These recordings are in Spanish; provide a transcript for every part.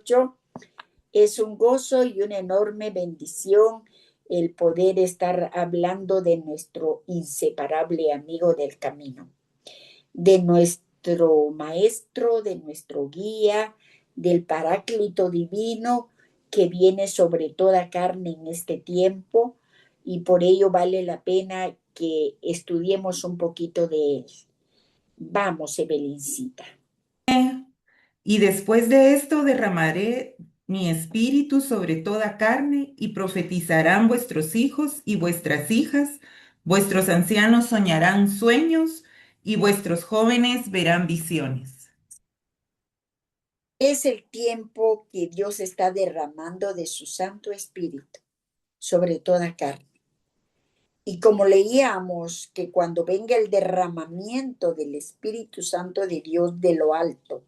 28. Es un gozo y una enorme bendición el poder estar hablando de nuestro inseparable amigo del camino, de nuestro maestro, de nuestro guía, del Paráclito divino que viene sobre toda carne en este tiempo, y por ello vale la pena que estudiemos un poquito de él. Vamos, Evelincita. Y después de esto derramaré mi espíritu sobre toda carne y profetizarán vuestros hijos y vuestras hijas, vuestros ancianos soñarán sueños y vuestros jóvenes verán visiones. Es el tiempo que Dios está derramando de su Santo Espíritu sobre toda carne. Y como leíamos que cuando venga el derramamiento del Espíritu Santo de Dios de lo alto,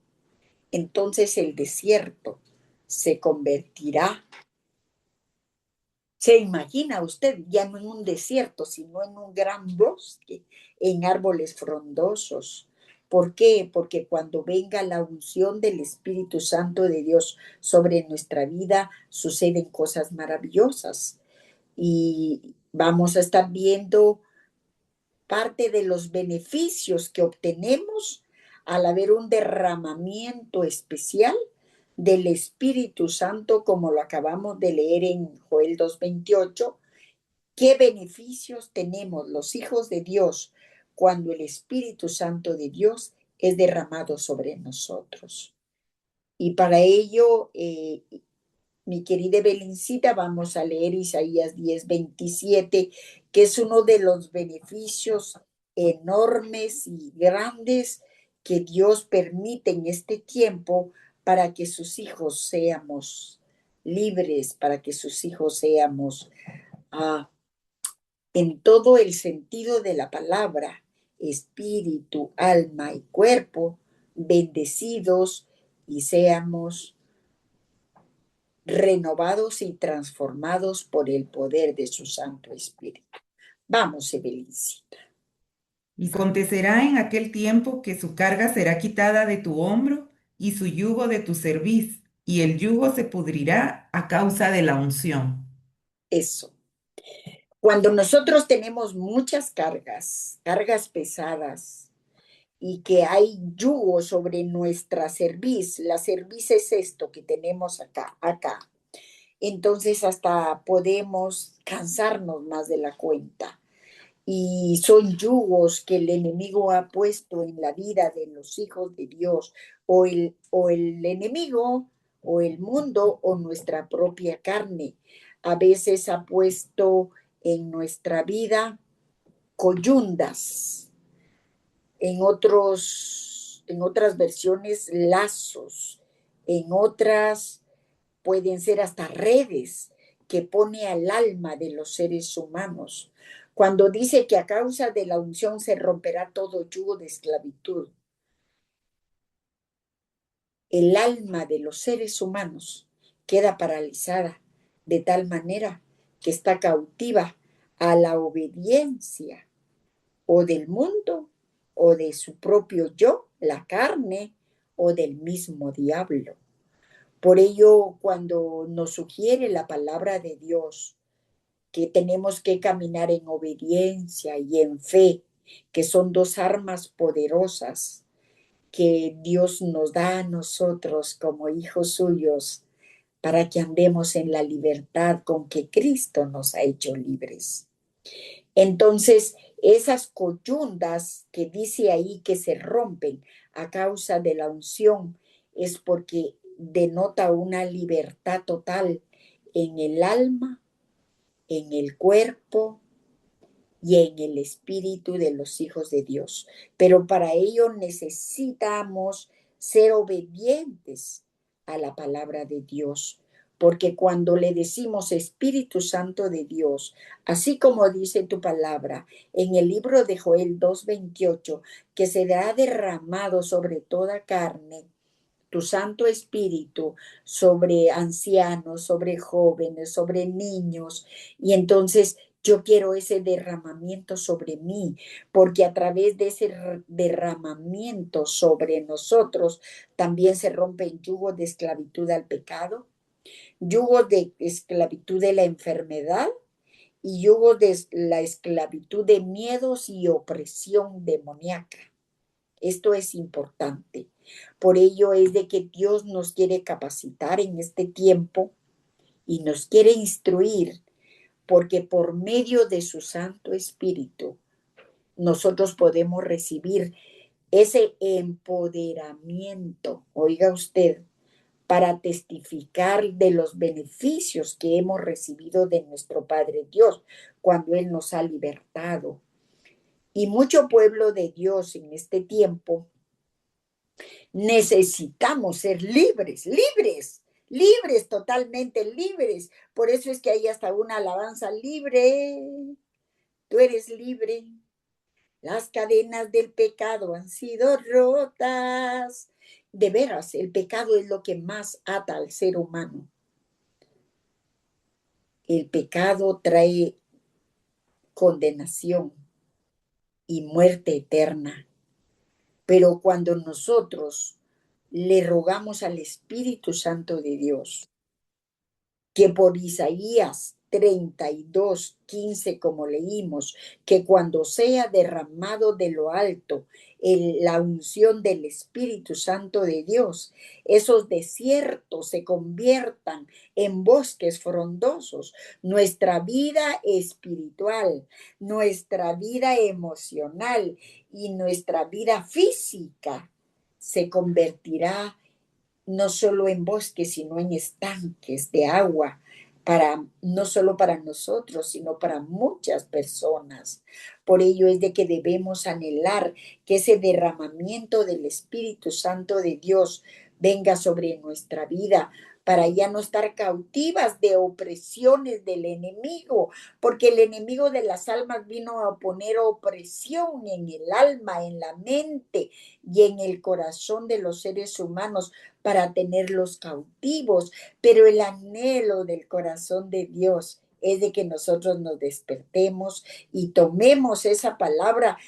entonces el desierto se convertirá. ¿Se imagina usted ya no en un desierto, sino en un gran bosque, en árboles frondosos? ¿Por qué? Porque cuando venga la unción del Espíritu Santo de Dios sobre nuestra vida, suceden cosas maravillosas. Y vamos a estar viendo parte de los beneficios que obtenemos al haber un derramamiento especial del Espíritu Santo, como lo acabamos de leer en Joel 2:28. ¿Qué beneficios tenemos los hijos de Dios cuando el Espíritu Santo de Dios es derramado sobre nosotros? Y para ello, mi querida Belincita, vamos a leer Isaías 10:27, que es uno de los beneficios enormes y grandes que Dios permite en este tiempo para que sus hijos seamos libres, para que sus hijos seamos, en todo el sentido de la palabra, espíritu, alma y cuerpo, bendecidos, y seamos renovados y transformados por el poder de su Santo Espíritu. Vamos, Evelincita. Y acontecerá en aquel tiempo que su carga será quitada de tu hombro y su yugo de tu cerviz, y el yugo se pudrirá a causa de la unción. Eso. Cuando nosotros tenemos muchas cargas, cargas pesadas, y que hay yugo sobre nuestra cerviz, la cerviz es esto que tenemos acá. Entonces hasta podemos cansarnos más de la cuenta. Y son yugos que el enemigo ha puesto en la vida de los hijos de Dios, o el enemigo, o el mundo, o nuestra propia carne. A veces ha puesto en nuestra vida coyundas, en otras versiones lazos, en otras pueden ser hasta redes que pone al alma de los seres humanos. Cuando dice que a causa de la unción se romperá todo yugo de esclavitud, el alma de los seres humanos queda paralizada de tal manera que está cautiva a la obediencia o del mundo o de su propio yo, la carne, o del mismo diablo. Por ello, cuando nos sugiere la palabra de Dios que tenemos que caminar en obediencia y en fe, que son dos armas poderosas que Dios nos da a nosotros como hijos suyos para que andemos en la libertad con que Cristo nos ha hecho libres. Entonces, esas coyundas que dice ahí que se rompen a causa de la unción es porque denota una libertad total en el alma, en el cuerpo y en el espíritu de los hijos de Dios. Pero para ello necesitamos ser obedientes a la palabra de Dios, porque cuando le decimos Espíritu Santo de Dios, así como dice tu palabra en el libro de Joel 2:28, que será derramado sobre toda carne, tu Santo Espíritu, sobre ancianos, sobre jóvenes, sobre niños, y entonces Yo quiero ese derramamiento sobre mí, porque a través de ese derramamiento sobre nosotros también se rompen yugos de esclavitud al pecado, yugos de esclavitud de la enfermedad y yugos de la esclavitud de miedos y opresión demoníaca. Esto es importante. Por ello es de que Dios nos quiere capacitar en este tiempo y nos quiere instruir, porque por medio de su Santo Espíritu nosotros podemos recibir ese empoderamiento, oiga usted, para testificar de los beneficios que hemos recibido de nuestro Padre Dios cuando Él nos ha libertado. Y mucho pueblo de Dios en este tiempo necesitamos ser libres, libres, libres, totalmente libres. Por eso es que hay hasta una alabanza libre. Tú eres libre. Las cadenas del pecado han sido rotas. De veras, el pecado es lo que más ata al ser humano. El pecado trae condenación y muerte eterna. Pero cuando nosotros le rogamos al Espíritu Santo de Dios, que por Isaías 32:15, como leímos, que cuando sea derramado de lo alto la unción del Espíritu Santo de Dios, esos desiertos se conviertan en bosques frondosos. Nuestra vida espiritual, nuestra vida emocional y nuestra vida física se convertirá no solo en bosques, sino en estanques de agua, para, no solo para nosotros, sino para muchas personas. Por ello es de que debemos anhelar que ese derramamiento del Espíritu Santo de Dios venga sobre nuestra vida, para ya no estar cautivas de opresiones del enemigo, porque el enemigo de las almas vino a poner opresión en el alma, en la mente y en el corazón de los seres humanos para tenerlos cautivos, pero el anhelo del corazón de Dios es de que nosotros nos despertemos y tomemos esa palabra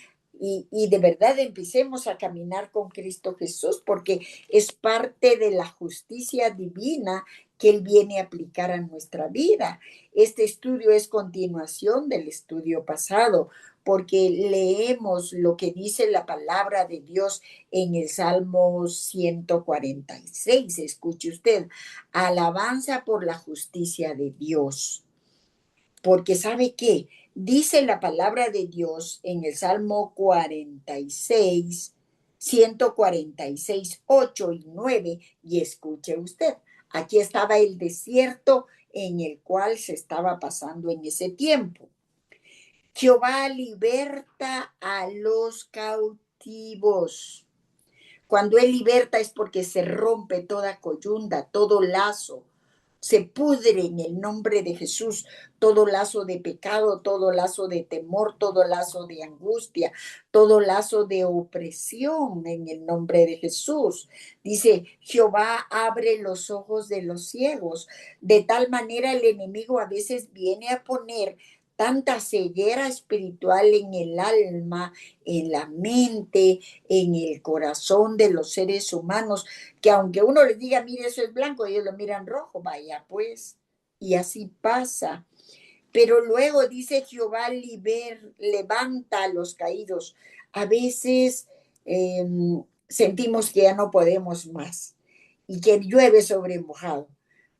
y de verdad empecemos a caminar con Cristo Jesús, porque es parte de la justicia divina que Él viene a aplicar a nuestra vida. Este estudio es continuación del estudio pasado, porque leemos lo que dice la palabra de Dios en el Salmo 146. Escuche usted, alabanza por la justicia de Dios. Porque ¿sabe qué? Dice la palabra de Dios en el Salmo 46, 146, 8 y 9, y escuche usted, aquí estaba el desierto en el cual se estaba pasando en ese tiempo. Jehová liberta a los cautivos. Cuando Él liberta es porque se rompe toda coyunda, todo lazo. Se pudre en el nombre de Jesús todo lazo de pecado, todo lazo de temor, todo lazo de angustia, todo lazo de opresión en el nombre de Jesús. Dice, Jehová abre los ojos de los ciegos. De tal manera el enemigo a veces viene a poner tanta ceguera espiritual en el alma, en la mente, en el corazón de los seres humanos, que aunque uno les diga, mire, eso es blanco, ellos lo miran rojo, vaya pues, y así pasa. Pero luego dice Jehová levanta a los caídos. A veces eh, sentimos que ya no podemos más y que llueve sobre mojado.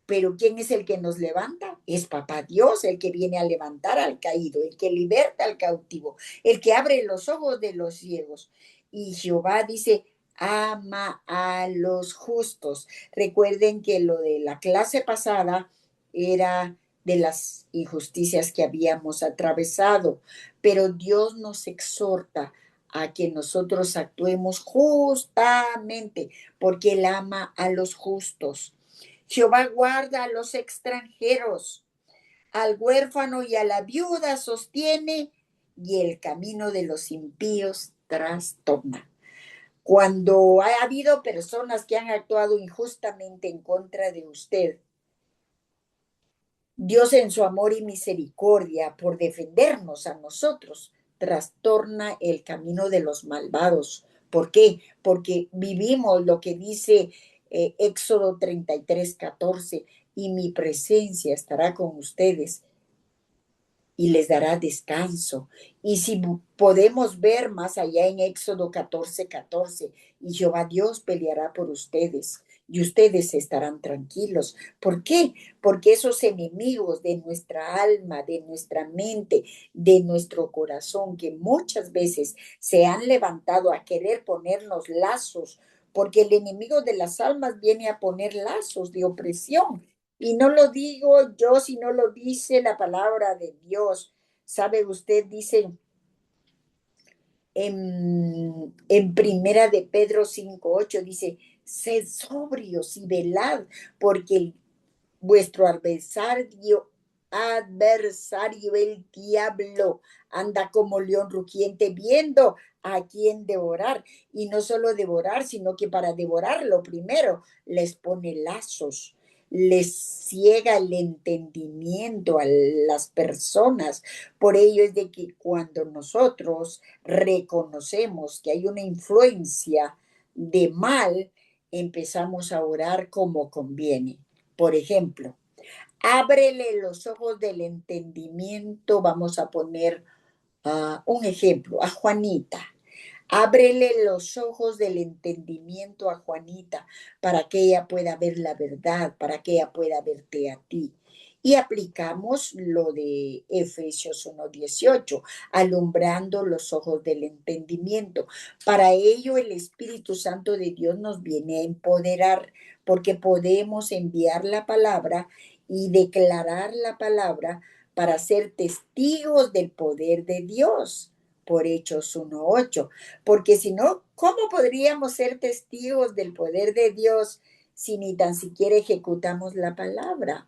Pero ¿quién es el que nos levanta? Es Papá Dios, el que viene a levantar al caído, el que liberta al cautivo, el que abre los ojos de los ciegos. Y Jehová dice, ama a los justos. Recuerden que lo de la clase pasada era de las injusticias que habíamos atravesado, pero Dios nos exhorta a que nosotros actuemos justamente porque Él ama a los justos. Jehová guarda a los extranjeros, al huérfano y a la viuda sostiene, y el camino de los impíos trastorna. Cuando ha habido personas que han actuado injustamente en contra de usted, Dios en su amor y misericordia por defendernos a nosotros, trastorna el camino de los malvados. ¿Por qué? Porque vivimos lo que dice Éxodo 33:14, y mi presencia estará con ustedes y les dará descanso. Y si podemos ver más allá en Éxodo 14:14, y Jehová Dios peleará por ustedes y ustedes estarán tranquilos. ¿Por qué? Porque esos enemigos de nuestra alma, de nuestra mente, de nuestro corazón, que muchas veces se han levantado a querer ponernos lazos, porque el enemigo de las almas viene a poner lazos de opresión. Y no lo digo yo, sino lo dice la palabra de Dios. ¿Sabe usted? Dice en Primera de Pedro 5:8, dice, sed sobrios y velad, porque vuestro adversario, el diablo, anda como león rugiente viendo a quién devorar. Y no solo devorar, sino que para devorarlo primero les pone lazos, les ciega el entendimiento a las personas. Por ello es de que cuando nosotros reconocemos que hay una influencia de mal, empezamos a orar como conviene. Por ejemplo, ábrele los ojos del entendimiento. Vamos a poner un ejemplo, a Juanita. Ábrele los ojos del entendimiento a Juanita para que ella pueda ver la verdad, para que ella pueda verte a ti. Y aplicamos lo de Efesios 1:18, alumbrando los ojos del entendimiento. Para ello el Espíritu Santo de Dios nos viene a empoderar, porque podemos enviar la palabra y declarar la palabra para ser testigos del poder de Dios, por Hechos 1:8. Porque si no, ¿cómo podríamos ser testigos del poder de Dios si ni tan siquiera ejecutamos la palabra?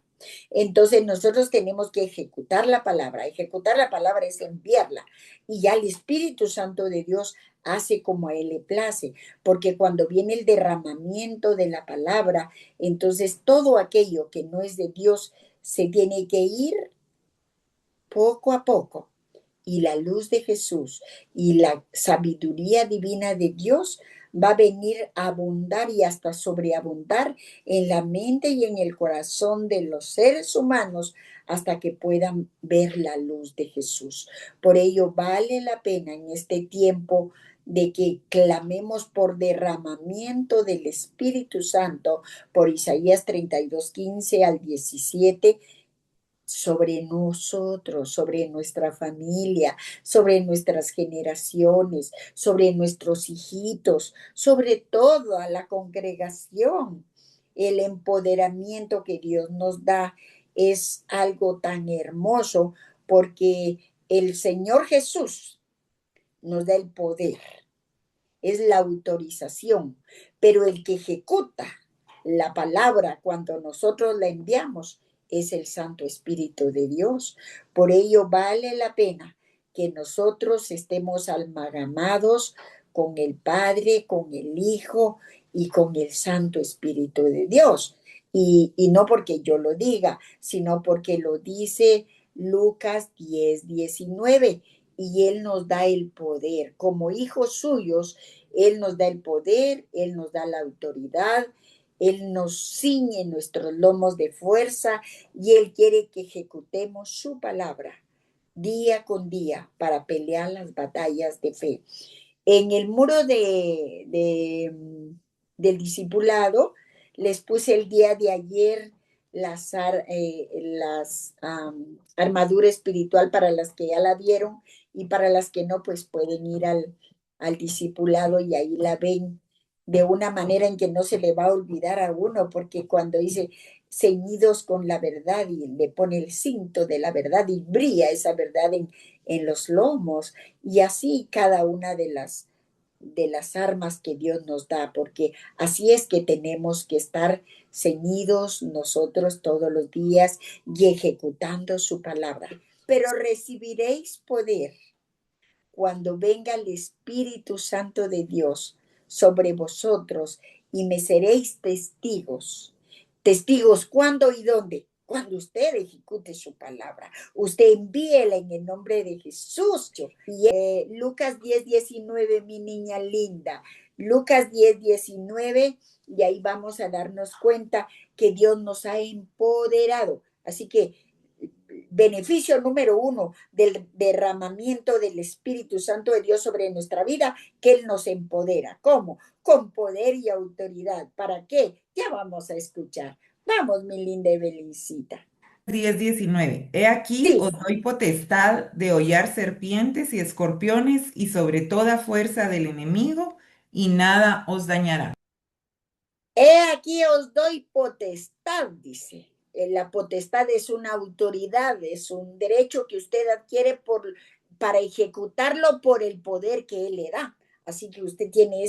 Entonces nosotros tenemos que ejecutar la palabra. Ejecutar la palabra es enviarla. Y ya el Espíritu Santo de Dios hace como a él le place, porque cuando viene el derramamiento de la palabra, entonces todo aquello que no es de Dios se tiene que ir poco a poco, y la luz de Jesús y la sabiduría divina de Dios va a venir a abundar y hasta sobreabundar en la mente y en el corazón de los seres humanos hasta que puedan ver la luz de Jesús. Por ello vale la pena en este tiempo de que clamemos por derramamiento del Espíritu Santo, por Isaías 32:15 al 17, sobre nosotros, sobre nuestra familia, sobre nuestras generaciones, sobre nuestros hijitos, sobre toda la congregación. El empoderamiento que Dios nos da es algo tan hermoso, porque el Señor Jesús nos da el poder, es la autorización, pero el que ejecuta la palabra cuando nosotros la enviamos es el Santo Espíritu de Dios. Por ello vale la pena que nosotros estemos amalgamados con el Padre, con el Hijo y con el Santo Espíritu de Dios. Y no porque yo lo diga, sino porque lo dice Lucas 10:19, y Él nos da el poder. Como hijos suyos, Él nos da el poder, Él nos da la autoridad, Él nos ciñe nuestros lomos de fuerza, y Él quiere que ejecutemos su palabra día con día para pelear las batallas de fe. En el muro del discipulado les puse el día de ayer armadura espiritual para las que ya la vieron, y para las que no, pues pueden ir al discipulado y ahí la ven de una manera en que no se le va a olvidar a uno, porque cuando dice ceñidos con la verdad y le pone el cinto de la verdad y brilla esa verdad en los lomos, y así cada una de las armas que Dios nos da, porque así es que tenemos que estar ceñidos nosotros todos los días y ejecutando su palabra. Pero recibiréis poder cuando venga el Espíritu Santo de Dios sobre vosotros, y me seréis testigos. ¿Testigos cuándo y dónde? Cuando usted ejecute su palabra, usted envíela en el nombre de Jesús. Y Lucas 10:19, mi niña linda. Lucas 10:19, y ahí vamos a darnos cuenta que Dios nos ha empoderado. Así que beneficio número uno del derramamiento del Espíritu Santo de Dios sobre nuestra vida, que Él nos empodera. ¿Cómo? Con poder y autoridad. ¿Para qué? Ya vamos a escuchar. Vamos, mi linda Evelincita. 10:19. He aquí Sí, os doy potestad de hollar serpientes y escorpiones y sobre toda fuerza del enemigo, y nada os dañará. he aquí os doy potestad, dice. La potestad es una autoridad, es un derecho que usted adquiere para ejecutarlo por el poder que Él le da. Así que usted tiene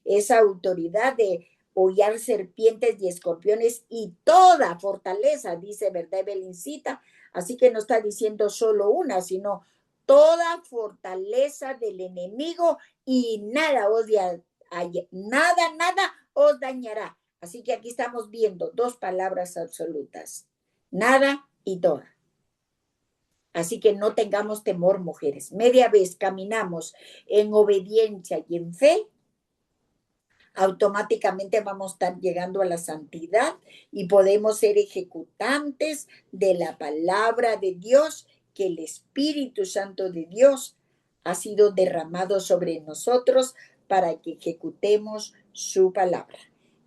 esa autoridad de hollar serpientes y escorpiones y toda fortaleza, dice, ¿verdad, Belincita? Así que no está diciendo solo una, sino toda fortaleza del enemigo y nada odia, nada os dañará. Así que aquí estamos viendo dos palabras absolutas, nada y toda. Así que no tengamos temor, mujeres. Media vez caminamos en obediencia y en fe, automáticamente vamos a estar llegando a la santidad y podemos ser ejecutantes de la palabra de Dios, que el Espíritu Santo de Dios ha sido derramado sobre nosotros para que ejecutemos su palabra.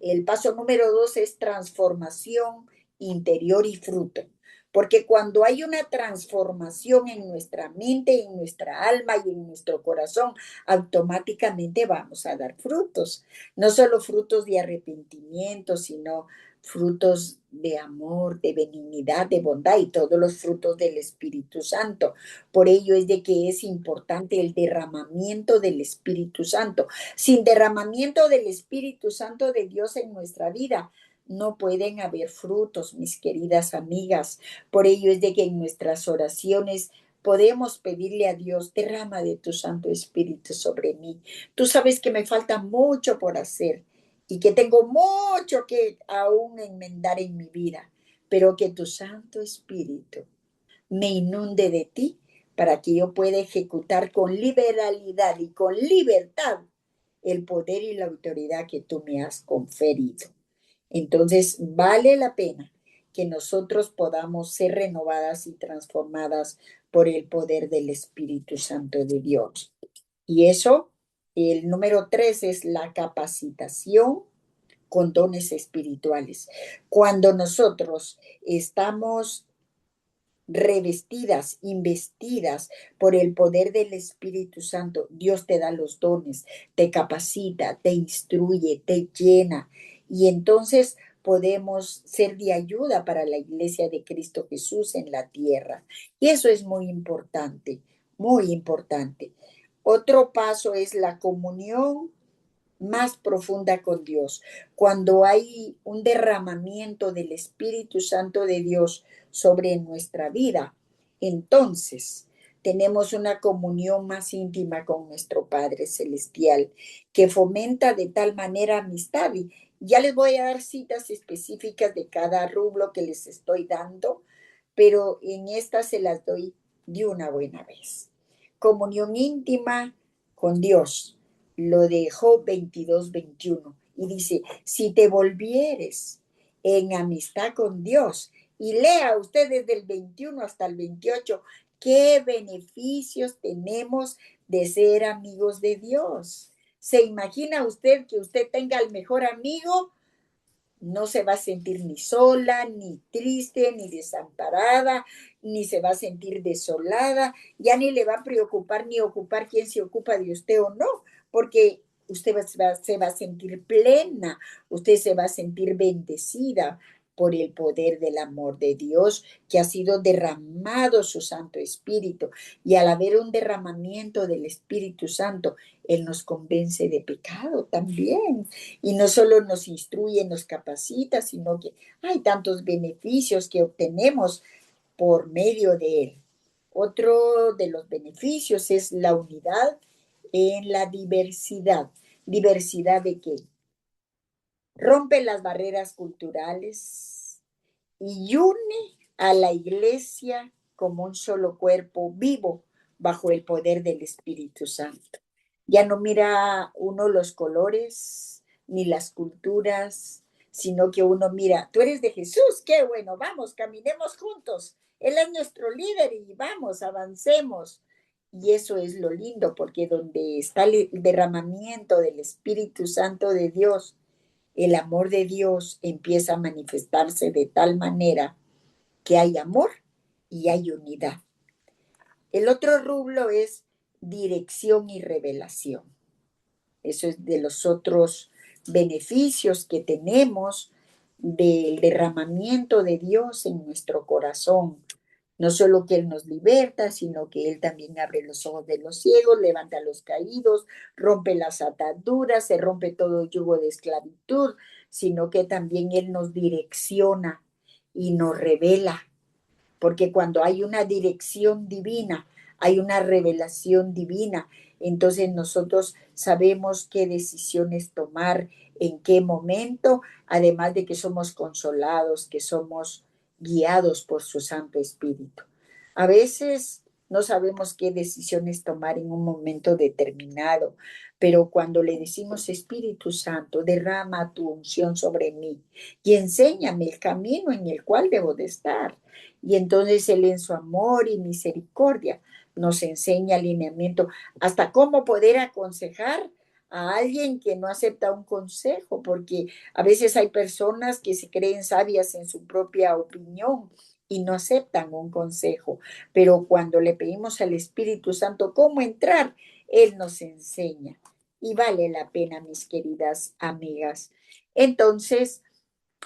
El paso número 2 es transformación interior y fruto. Porque cuando hay una transformación en nuestra mente, en nuestra alma y en nuestro corazón, automáticamente vamos a dar frutos. No solo frutos de arrepentimiento, sino frutos de amor, de benignidad, de bondad y todos los frutos del Espíritu Santo. Por ello es de que es importante el derramamiento del Espíritu Santo. Sin derramamiento del Espíritu Santo de Dios en nuestra vida, no pueden haber frutos, mis queridas amigas. Por ello es de que en nuestras oraciones podemos pedirle a Dios, derrama de tu Santo Espíritu sobre mí. Tú sabes que me falta mucho por hacer y que tengo mucho que aún enmendar en mi vida, pero que tu Santo Espíritu me inunde de ti para que yo pueda ejecutar con liberalidad y con libertad el poder y la autoridad que tú me has conferido. Entonces, vale la pena que nosotros podamos ser renovadas y transformadas por el poder del Espíritu Santo de Dios. Y eso, el número 3 es la capacitación con dones espirituales. Cuando nosotros estamos revestidas, investidas por el poder del Espíritu Santo, Dios te da los dones, te capacita, te instruye, te llena. Y entonces podemos ser de ayuda para la iglesia de Cristo Jesús en la tierra. Y eso es muy importante, muy importante. Otro paso es la comunión más profunda con Dios. Cuando hay un derramamiento del Espíritu Santo de Dios sobre nuestra vida, entonces tenemos una comunión más íntima con nuestro Padre Celestial, que fomenta de tal manera amistad. Y ya les voy a dar citas específicas de cada rublo que les estoy dando, pero en esta se las doy de una buena vez. Comunión íntima con Dios, lo de Job 22:21. Y dice, si te volvieres en amistad con Dios, y lea usted desde el 21 hasta el 28, qué beneficios tenemos de ser amigos de Dios. ¿Se imagina usted que usted tenga el mejor amigo? No se va a sentir ni sola, ni triste, ni desamparada, ni se va a sentir desolada, ya ni le va a preocupar ni ocupar quién se ocupa de usted o no, porque usted se va a sentir plena, usted se va a sentir bendecida por el poder del amor de Dios que ha sido derramado su Santo Espíritu. Y al haber un derramamiento del Espíritu Santo, Él nos convence de pecado también. Y no solo nos instruye, nos capacita, sino que hay tantos beneficios que obtenemos por medio de él. Otro de los beneficios es la unidad en la diversidad. ¿Diversidad de qué? Rompe las barreras culturales y une a la iglesia como un solo cuerpo vivo bajo el poder del Espíritu Santo. Ya no mira uno los colores ni las culturas, sino que uno mira, tú eres de Jesús, qué bueno, vamos, caminemos juntos. Él es nuestro líder y vamos, avancemos. Y eso es lo lindo, porque donde está el derramamiento del Espíritu Santo de Dios, el amor de Dios empieza a manifestarse de tal manera que hay amor y hay unidad. El otro rublo es dirección y revelación. Eso es de los otros beneficios que tenemos del derramamiento de Dios en nuestro corazón. No solo que Él nos liberta, sino que Él también abre los ojos de los ciegos, levanta a los caídos, rompe las ataduras, se rompe todo yugo de esclavitud, sino que también Él nos direcciona y nos revela, porque cuando hay una dirección divina, hay una revelación divina, entonces nosotros sabemos qué decisiones tomar, en qué momento, además de que somos consolados, que somos guiados por su Santo Espíritu. A veces no sabemos qué decisiones tomar en un momento determinado, pero cuando le decimos, Espíritu Santo, derrama tu unción sobre mí y enséñame el camino en el cual debo de estar. Y entonces Él en su amor y misericordia nos enseña alineamiento, hasta cómo poder aconsejar a alguien que no acepta un consejo, porque a veces hay personas que se creen sabias en su propia opinión y no aceptan un consejo, pero cuando le pedimos al Espíritu Santo cómo entrar, Él nos enseña y vale la pena, mis queridas amigas. Entonces,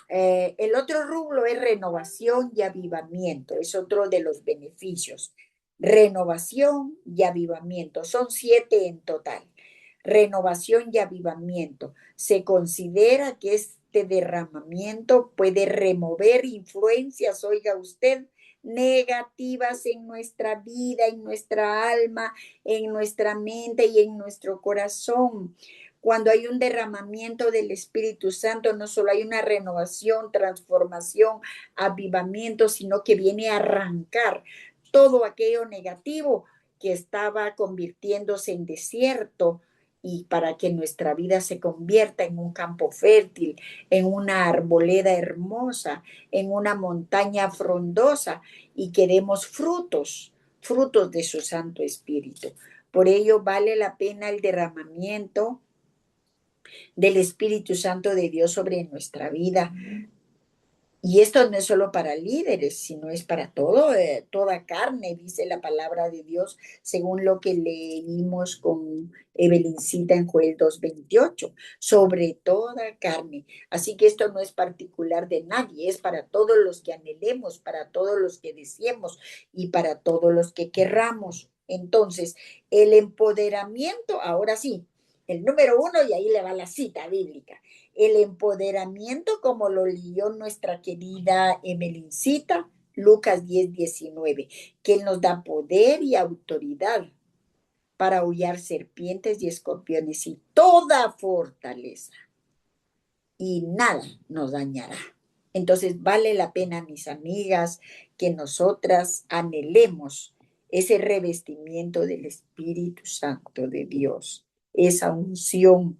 el otro rubro es renovación y avivamiento, es otro de los beneficios. Renovación y avivamiento, son 7 en total. Renovación y avivamiento. Se considera que este derramamiento puede remover influencias, oiga usted, negativas en nuestra vida, en nuestra alma, en nuestra mente y en nuestro corazón. Cuando hay un derramamiento del Espíritu Santo, no solo hay una renovación, transformación, avivamiento, sino que viene a arrancar todo aquello negativo que estaba convirtiéndose en desierto, y para que nuestra vida se convierta en un campo fértil, en una arboleda hermosa, en una montaña frondosa, y queremos frutos, frutos de su Santo Espíritu. Por ello vale la pena el derramamiento del Espíritu Santo de Dios sobre nuestra vida. Y esto no es solo para líderes, sino es para todo, toda carne, dice la palabra de Dios, según lo que leímos con Evelincita en Joel 2:28, sobre toda carne. Así que esto no es particular de nadie, es para todos los que anhelemos, para todos los que deseemos y para todos los que querramos. Entonces, el empoderamiento, ahora sí, el número 1, y ahí le va la cita bíblica. El empoderamiento, como lo leyó nuestra querida Emelincita, Lucas 10:19, que Él nos da poder y autoridad para hollar serpientes y escorpiones y toda fortaleza, y nada nos dañará. Entonces vale la pena, mis amigas, que nosotras anhelemos ese revestimiento del Espíritu Santo de Dios, esa unción,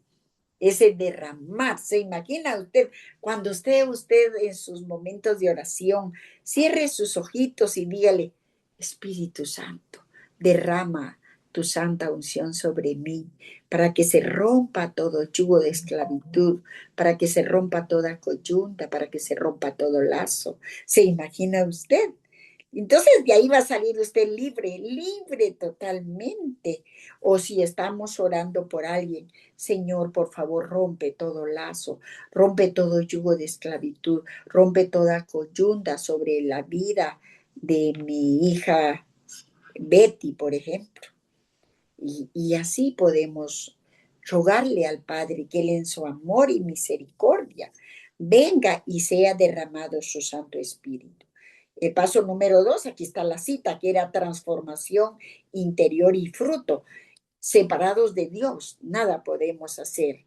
ese derramar. ¿Se imagina usted cuando usted en sus momentos de oración cierre sus ojitos y dígale, Espíritu Santo, derrama tu santa unción sobre mí para que se rompa todo yugo de esclavitud, para que se rompa toda coyunta, para que se rompa todo lazo? ¿Se imagina usted? Entonces de ahí va a salir usted libre, libre totalmente. O si estamos orando por alguien, Señor, por favor, rompe todo lazo, rompe todo yugo de esclavitud, rompe toda coyunda sobre la vida de mi hija Betty, por ejemplo. Y así podemos rogarle al Padre que Él en su amor y misericordia venga y sea derramado su Santo Espíritu. El paso número 2, aquí está la cita, que era transformación interior y fruto. Separados de Dios, nada podemos hacer.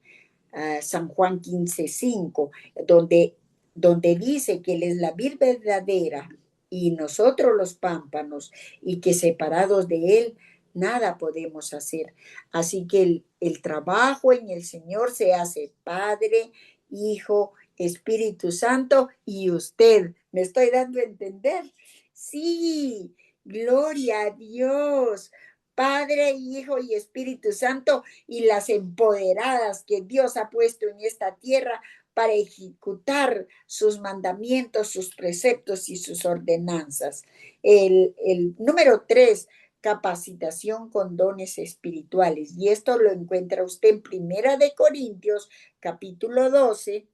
San Juan 15:5, donde donde dice que Él es la vid verdadera y nosotros los pámpanos, y que separados de Él nada podemos hacer. Así que el trabajo en el Señor se hace Padre, Hijo, Espíritu Santo y usted. ¿Me estoy dando a entender? Sí, gloria a Dios. Padre, Hijo y Espíritu Santo, y las empoderadas que Dios ha puesto en esta tierra para ejecutar sus mandamientos, sus preceptos y sus ordenanzas. El número 3, capacitación con dones espirituales. Y esto lo encuentra usted en Primera de Corintios, capítulo 12,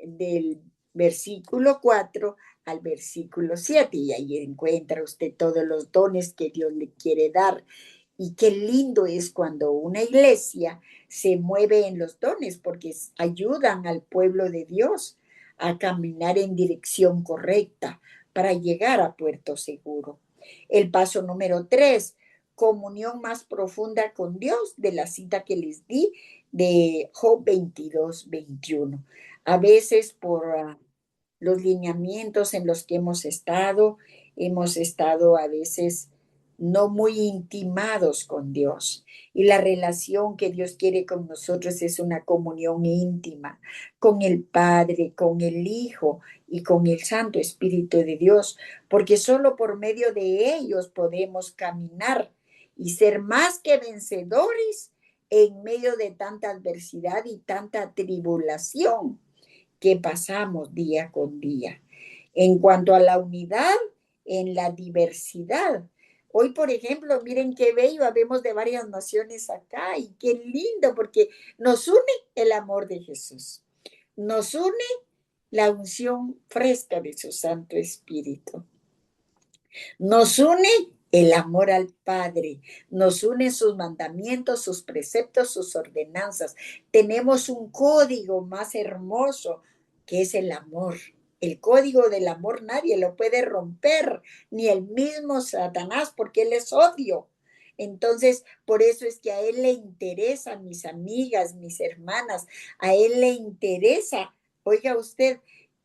del versículo 4 al versículo 7. Y ahí encuentra usted todos los dones que Dios le quiere dar. Y qué lindo es cuando una iglesia se mueve en los dones, porque ayudan al pueblo de Dios a caminar en dirección correcta para llegar a puerto seguro. El paso número 3, comunión más profunda con Dios, de la cita que les di de Job 22-21. A veces por los lineamientos en los que hemos estado a veces no muy intimados con Dios. Y la relación que Dios quiere con nosotros es una comunión íntima con el Padre, con el Hijo y con el Santo Espíritu de Dios, porque solo por medio de ellos podemos caminar y ser más que vencedores en medio de tanta adversidad y tanta tribulación que pasamos día con día. En cuanto a la unidad, en la diversidad. Hoy, por ejemplo, miren qué bello, habemos de varias naciones acá y qué lindo, porque nos une el amor de Jesús, nos une la unción fresca de su Santo Espíritu, nos une el amor al Padre, nos une sus mandamientos, sus preceptos, sus ordenanzas. Tenemos un código más hermoso que es el amor. El código del amor nadie lo puede romper, ni el mismo Satanás, porque él es odio. Entonces, por eso es que a él le interesa, mis amigas, mis hermanas, a él le interesa, oiga usted,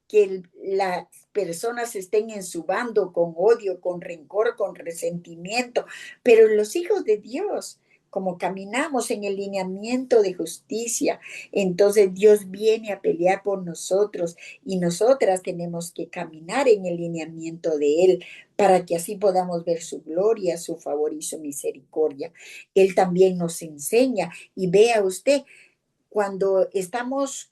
que las personas estén en su bando con odio, con rencor, con resentimiento, pero los hijos de Dios, como caminamos en el lineamiento de justicia, entonces Dios viene a pelear por nosotros y nosotras tenemos que caminar en el lineamiento de Él para que así podamos ver su gloria, su favor y su misericordia. Él también nos enseña y vea usted, cuando estamos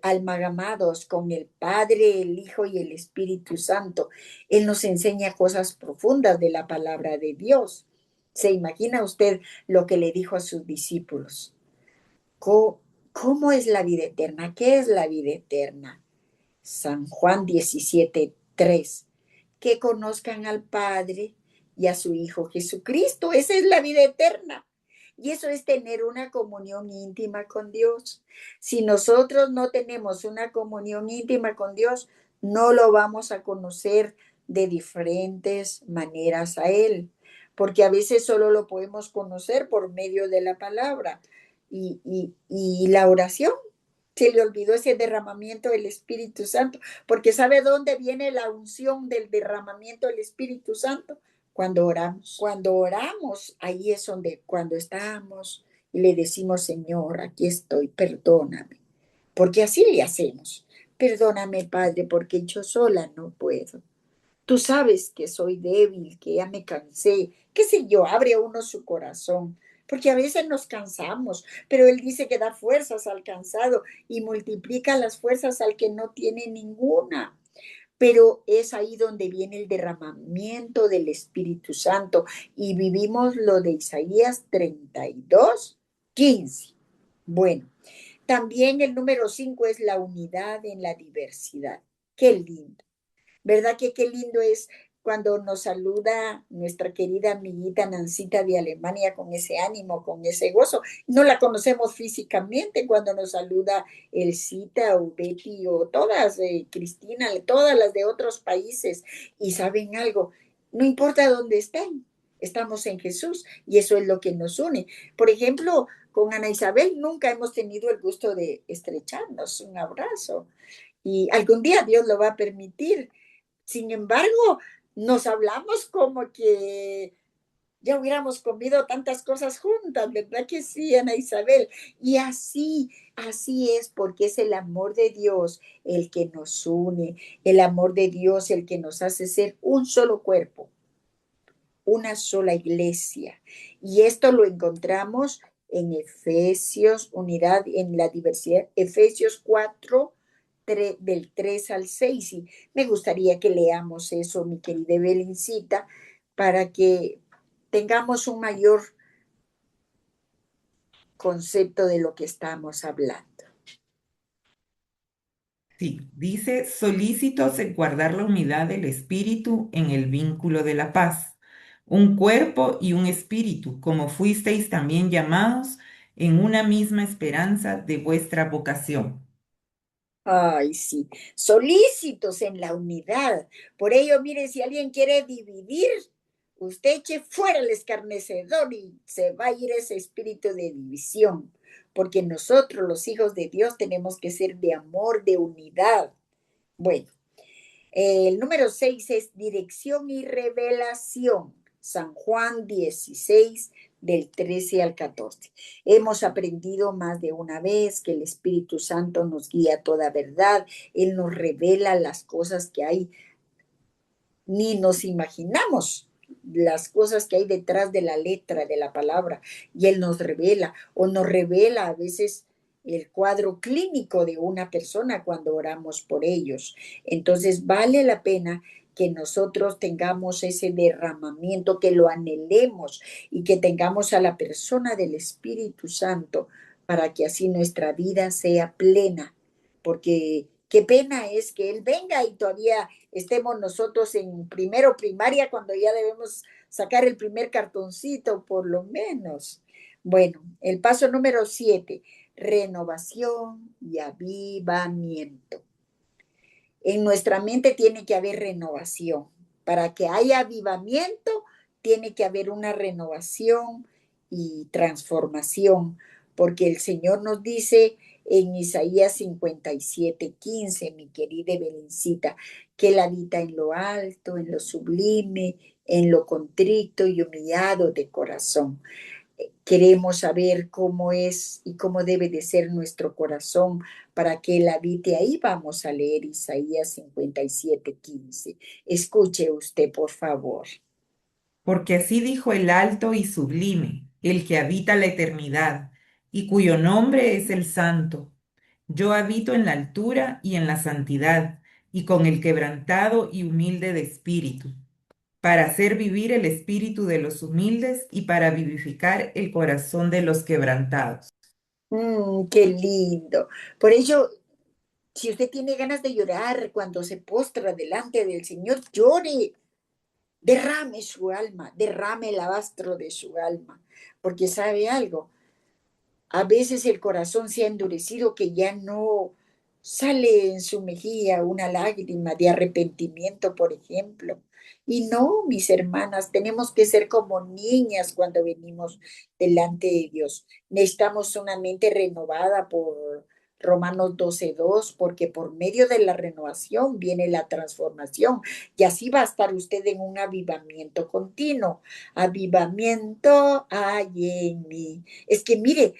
amalgamados con el Padre, el Hijo y el Espíritu Santo, Él nos enseña cosas profundas de la palabra de Dios. ¿Se imagina usted lo que le dijo a sus discípulos? ¿Cómo es la vida eterna? ¿Qué es la vida eterna? San Juan 17:3. Que conozcan al Padre y a su Hijo Jesucristo. Esa es la vida eterna. Y eso es tener una comunión íntima con Dios. Si nosotros no tenemos una comunión íntima con Dios, no lo vamos a conocer de diferentes maneras a Él, porque a veces solo lo podemos conocer por medio de la palabra y la oración. Se le olvidó ese derramamiento del Espíritu Santo, porque ¿sabe dónde viene la unción del derramamiento del Espíritu Santo? Cuando oramos. Cuando oramos, ahí es donde, cuando estamos y le decimos, Señor, aquí estoy, perdóname, porque así le hacemos. Perdóname, Padre, porque yo sola no puedo. Tú sabes que soy débil, que ya me cansé, qué sé yo, abre uno su corazón, porque a veces nos cansamos, pero Él dice que da fuerzas al cansado y multiplica las fuerzas al que no tiene ninguna. Pero es ahí donde viene el derramamiento del Espíritu Santo y vivimos lo de Isaías 32:15. Bueno, también el número 5 es la unidad en la diversidad. Qué lindo. ¿Verdad que qué lindo es cuando nos saluda nuestra querida amiguita Nancita de Alemania con ese ánimo, con ese gozo? No la conocemos físicamente cuando nos saluda Elcita o Betty o todas, Cristina, todas las de otros países. Y saben algo, no importa dónde estén, estamos en Jesús y eso es lo que nos une. Por ejemplo, con Ana Isabel nunca hemos tenido el gusto de estrecharnos un abrazo y algún día Dios lo va a permitir. Sin embargo, nos hablamos como que ya hubiéramos comido tantas cosas juntas, ¿verdad que sí, Ana Isabel? Y así es, porque es el amor de Dios el que nos une, el amor de Dios el que nos hace ser un solo cuerpo, una sola iglesia. Y esto lo encontramos en Efesios, unidad en la diversidad, Efesios 4, del 3 al 6. Y me gustaría que leamos eso, mi querida Belincita, para que tengamos un mayor concepto de lo que estamos hablando. Sí, dice solícitos en guardar la unidad del espíritu en el vínculo de la paz, un cuerpo y un espíritu, como fuisteis también llamados en una misma esperanza de vuestra vocación. Ay, sí, solícitos en la unidad. Por ello, mire, si alguien quiere dividir, usted eche fuera el escarnecedor y se va a ir ese espíritu de división, porque nosotros, los hijos de Dios, tenemos que ser de amor, de unidad. Bueno, el número 6 es dirección y revelación. San Juan 16, del 13 al 14. Hemos aprendido más de una vez que el Espíritu Santo nos guía a toda verdad. Él nos revela las cosas que hay, ni nos imaginamos las cosas que hay detrás de la letra, de la palabra. Y Él nos revela, o nos revela a veces el cuadro clínico de una persona cuando oramos por ellos. Entonces vale la pena que nosotros tengamos ese derramamiento, que lo anhelemos y que tengamos a la persona del Espíritu Santo para que así nuestra vida sea plena, porque qué pena es que Él venga y todavía estemos nosotros en primero primaria cuando ya debemos sacar el primer cartoncito, por lo menos. Bueno, el paso número 7, renovación y avivamiento. En nuestra mente tiene que haber renovación. Para que haya avivamiento, tiene que haber una renovación y transformación, porque el Señor nos dice en Isaías 57:15, mi querida Belencita, que Él habita en lo alto, en lo sublime, en lo contrito y humillado de corazón. Queremos saber cómo es y cómo debe de ser nuestro corazón para que Él habite ahí. Vamos a leer Isaías 57:15. Escuche usted, por favor. Porque así dijo el alto y sublime, el que habita la eternidad, y cuyo nombre es el Santo. Yo habito en la altura y en la santidad, y con el quebrantado y humilde de espíritu, para hacer vivir el espíritu de los humildes y para vivificar el corazón de los quebrantados. Qué lindo. Por ello, si usted tiene ganas de llorar cuando se postra delante del Señor, llore, derrame su alma, derrame el alabastro de su alma, porque sabe algo, a veces el corazón se ha endurecido que ya no sale en su mejilla una lágrima de arrepentimiento, por ejemplo. Y no, mis hermanas, tenemos que ser como niñas cuando venimos delante de Dios. Necesitamos una mente renovada por Romanos 12:2, porque por medio de la renovación viene la transformación. Y así va a estar usted en un avivamiento continuo. Avivamiento hay en mí. Es que mire,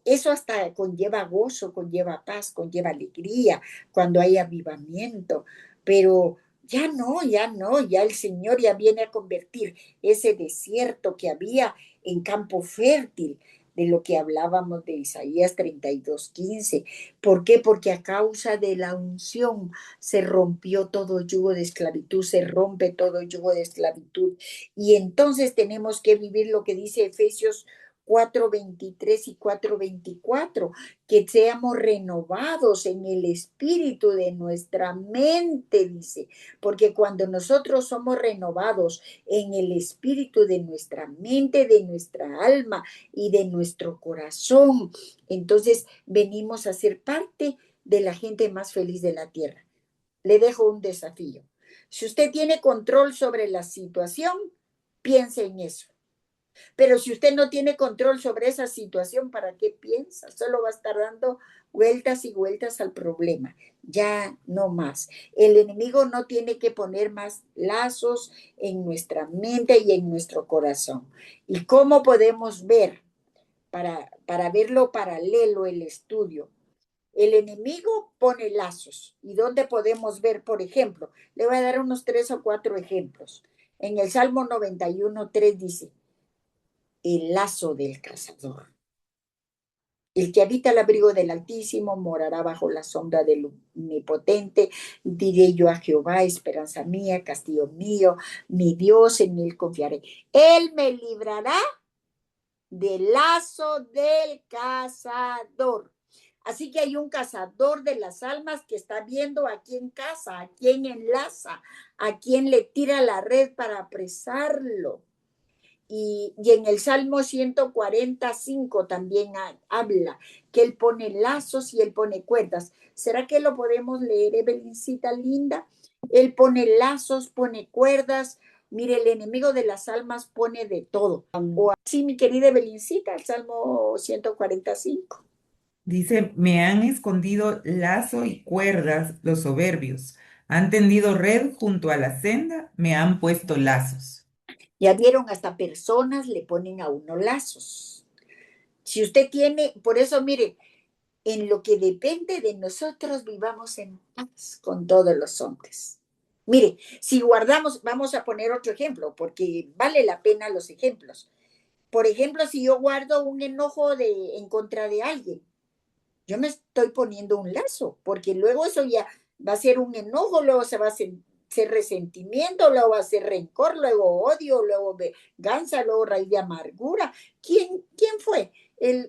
eso hasta conlleva gozo, conlleva paz, conlleva alegría cuando hay avivamiento, pero ya no, ya el Señor ya viene a convertir ese desierto que había en campo fértil, de lo que hablábamos de Isaías 32:15. ¿Por qué? Porque a causa de la unción se rompió todo yugo de esclavitud, se rompe todo yugo de esclavitud. Y entonces tenemos que vivir lo que dice Efesios 4:23 y 4:24, que seamos renovados en el espíritu de nuestra mente, dice, porque cuando nosotros somos renovados en el espíritu de nuestra mente, de nuestra alma y de nuestro corazón, entonces venimos a ser parte de la gente más feliz de la tierra. Le dejo un desafío. Si usted tiene control sobre la situación, piense en eso. Pero si usted no tiene control sobre esa situación, ¿para qué piensa? Solo va a estar dando vueltas y vueltas al problema. Ya no más. El enemigo no tiene que poner más lazos en nuestra mente y en nuestro corazón. ¿Y cómo podemos ver, para verlo paralelo el estudio? El enemigo pone lazos. ¿Y dónde podemos ver, por ejemplo? Le voy a dar unos 3 o 4 ejemplos. En el Salmo 91:3 dice, el lazo del cazador. El que habita el abrigo del Altísimo morará bajo la sombra del Omnipotente. Diré yo a Jehová, esperanza mía, castillo mío, mi Dios, en él confiaré. Él me librará del lazo del cazador. Así que hay un cazador de las almas que está viendo a quién caza, a quién enlaza, a quién le tira la red para apresarlo. Y en el Salmo 145 también habla que él pone lazos y él pone cuerdas. ¿Será que lo podemos leer, Evelincita linda? Él pone lazos, pone cuerdas. Mire, el enemigo de las almas pone de todo. O así, mi querida Evelincita, el Salmo 145. Dice, me han escondido lazo y cuerdas los soberbios. Han tendido red junto a la senda, me han puesto lazos. Ya vieron, hasta personas le ponen a uno lazos. Si usted tiene, por eso, mire, en lo que depende de nosotros, vivamos en paz con todos los hombres. Mire, si guardamos, vamos a poner otro ejemplo, porque vale la pena los ejemplos. Por ejemplo, si yo guardo un enojo en contra de alguien, yo me estoy poniendo un lazo, porque luego eso ya va a ser un enojo, luego se va a ser resentimiento, luego va a ser rencor, luego odio, luego venganza, luego raíz de amargura. ¿Quién fue?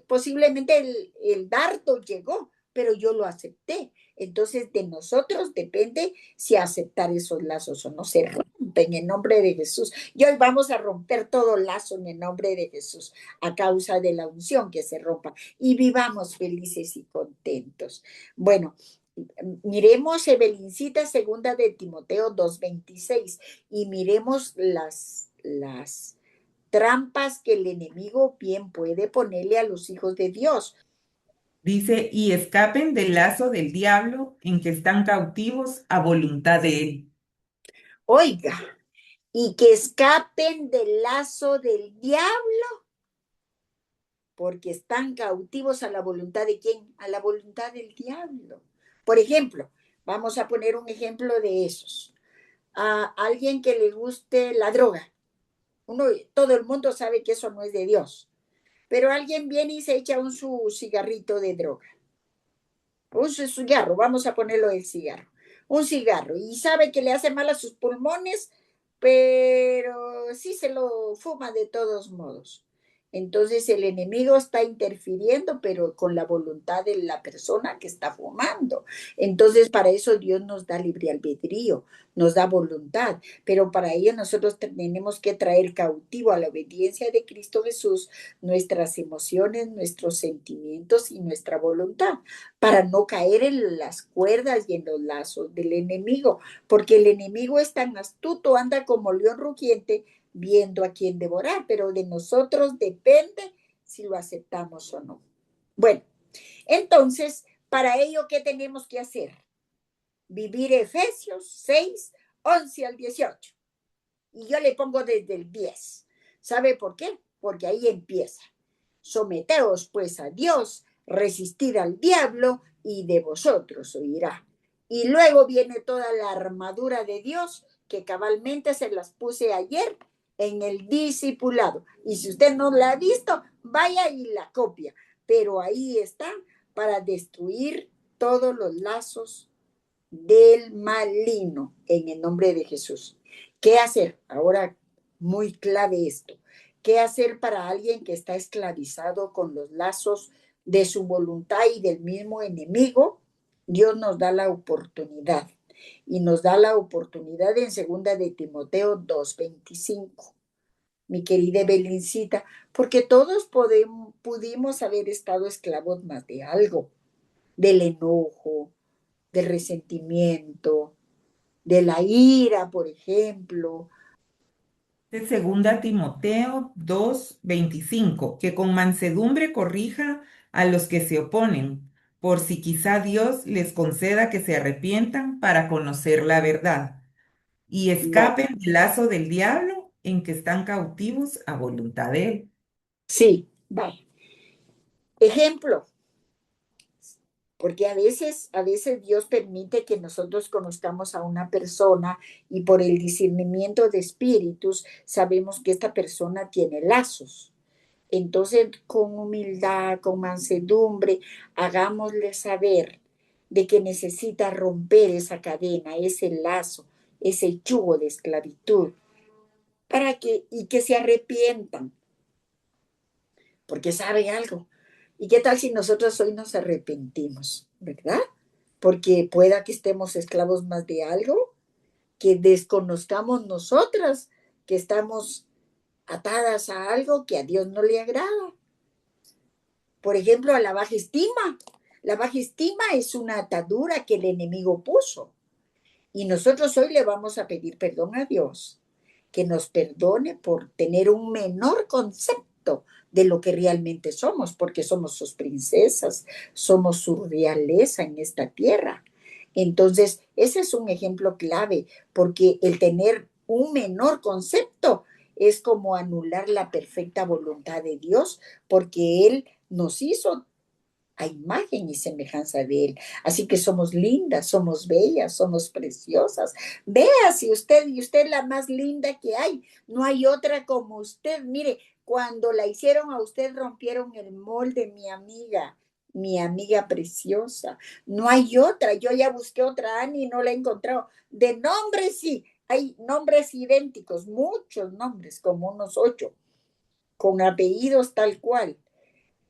Posiblemente el dardo llegó, pero yo lo acepté. Entonces, de nosotros depende si aceptar esos lazos o no. Se rompen en nombre de Jesús. Y hoy vamos a romper todo lazo en el nombre de Jesús a causa de la unción que se rompa y vivamos felices y contentos. Bueno, miremos, Evelincita, segunda de Timoteo 2:26 y miremos las trampas que el enemigo bien puede ponerle a los hijos de Dios. Dice, y escapen del lazo del diablo en que están cautivos a voluntad de él. Oiga, y que escapen del lazo del diablo porque están cautivos a la voluntad de quién, a la voluntad del diablo. Por ejemplo, vamos a poner un ejemplo de esos. A alguien que le guste la droga. Todo el mundo sabe que eso no es de Dios, pero alguien viene y se echa su cigarrito de droga. Un cigarro, vamos a ponerlo el cigarro. Un cigarro y sabe que le hace mal a sus pulmones, pero sí se lo fuma de todos modos. Entonces el enemigo está interfiriendo, pero con la voluntad de la persona que está fumando. Entonces para eso Dios nos da libre albedrío, nos da voluntad, pero para ello nosotros tenemos que traer cautivo a la obediencia de Cristo Jesús nuestras emociones, nuestros sentimientos y nuestra voluntad para no caer en las cuerdas y en los lazos del enemigo, porque el enemigo es tan astuto, anda como león rugiente viendo a quién devorar, pero de nosotros depende si lo aceptamos o no. Bueno, entonces, para ello, ¿qué tenemos que hacer? Vivir Efesios 6:11 al 18. Y yo le pongo desde el 10. ¿Sabe por qué? Porque ahí empieza. Someteos pues a Dios, resistid al diablo y de vosotros oirá. Y luego viene toda la armadura de Dios que cabalmente se las puse ayer en el discipulado. Y si usted no la ha visto, vaya y la copia. Pero ahí está para destruir todos los lazos del maligno en el nombre de Jesús. ¿Qué hacer? Ahora, muy clave esto. ¿Qué hacer para alguien que está esclavizado con los lazos de su voluntad y del mismo enemigo? Dios nos da la oportunidad y nos da la oportunidad en segunda de Timoteo 2:25. Mi querida Belincita, porque todos pudimos haber estado esclavos más de algo, del enojo, del resentimiento, de la ira, por ejemplo. Segunda Timoteo 2:25, que con mansedumbre corrija a los que se oponen, por si quizá Dios les conceda que se arrepientan para conocer la verdad y Va. escapen del lazo del diablo en que están cautivos a voluntad de él. Sí, va. Ejemplo, porque a veces Dios permite que nosotros conozcamos a una persona y por el discernimiento de espíritus sabemos que esta persona tiene lazos. Entonces, con humildad, con mansedumbre, hagámosle saber de que necesita romper esa cadena, ese lazo, ese yugo de esclavitud, y que se arrepientan, porque saben algo. ¿Y qué tal si nosotros hoy nos arrepentimos, verdad? Porque pueda que estemos esclavos más de algo, que desconozcamos nosotras, que estamos atadas a algo que a Dios no le agrada. Por ejemplo, a la baja estima. La baja estima es una atadura que el enemigo puso. Y nosotros hoy le vamos a pedir perdón a Dios, que nos perdone por tener un menor concepto de lo que realmente somos, porque somos sus princesas, somos su realeza en esta tierra. Entonces, ese es un ejemplo clave, porque el tener un menor concepto es como anular la perfecta voluntad de Dios, porque Él nos hizo a imagen y semejanza de Él. Así que somos lindas, somos bellas, somos preciosas. Vea si usted, y usted es la más linda que hay. No hay otra como usted. Mire, cuando la hicieron a usted, rompieron el molde, mi amiga preciosa. No hay otra. Yo ya busqué otra Ani y no la he encontrado. De nombres sí, hay nombres idénticos, muchos nombres, como unos 8, con apellidos tal cual,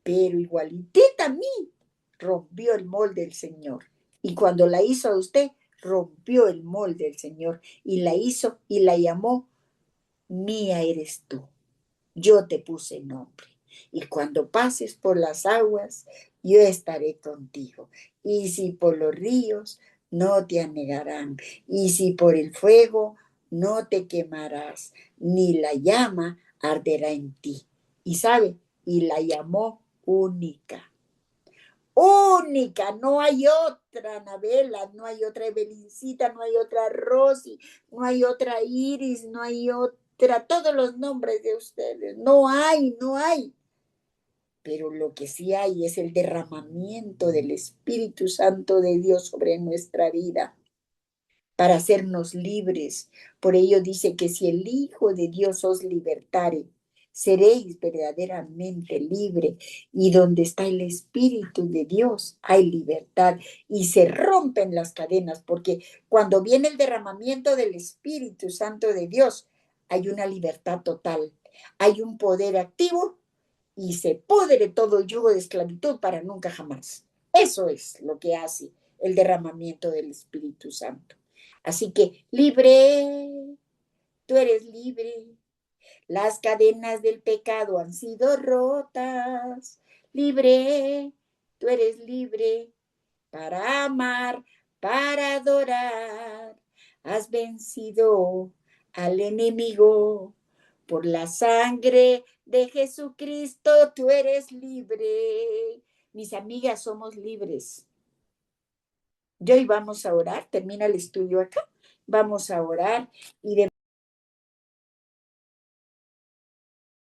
pero igualitita a mí, rompió el molde del Señor. Y cuando la hizo a usted, rompió el molde del Señor y la hizo y la llamó, mía eres tú. Yo te puse nombre. Y cuando pases por las aguas, yo estaré contigo. Y si por los ríos, no te anegarán. Y si por el fuego, no te quemarás, ni la llama arderá en ti. Y sabe, y la llamó única. Única, no hay otra Anabela, no hay otra Evelincita, no hay otra Rosy, no hay otra Iris, no hay otra, todos los nombres de ustedes, no hay, no hay. Pero lo que sí hay es el derramamiento del Espíritu Santo de Dios sobre nuestra vida para hacernos libres. Por ello dice que si el Hijo de Dios os libertare, seréis verdaderamente libre. Y donde está el Espíritu de Dios hay libertad y se rompen las cadenas, porque cuando viene el derramamiento del Espíritu Santo de Dios, hay una libertad total, hay un poder activo y se pudre todo yugo de esclavitud para nunca jamás. Eso es lo que hace el derramamiento del Espíritu Santo. Así que libre, tú eres libre. Las cadenas del pecado han sido rotas. Libre, tú eres libre para amar, para adorar. Has vencido al enemigo por la sangre de Jesucristo. Tú eres libre. Mis amigas, somos libres. Y hoy vamos a orar, termina el estudio acá, vamos a orar y de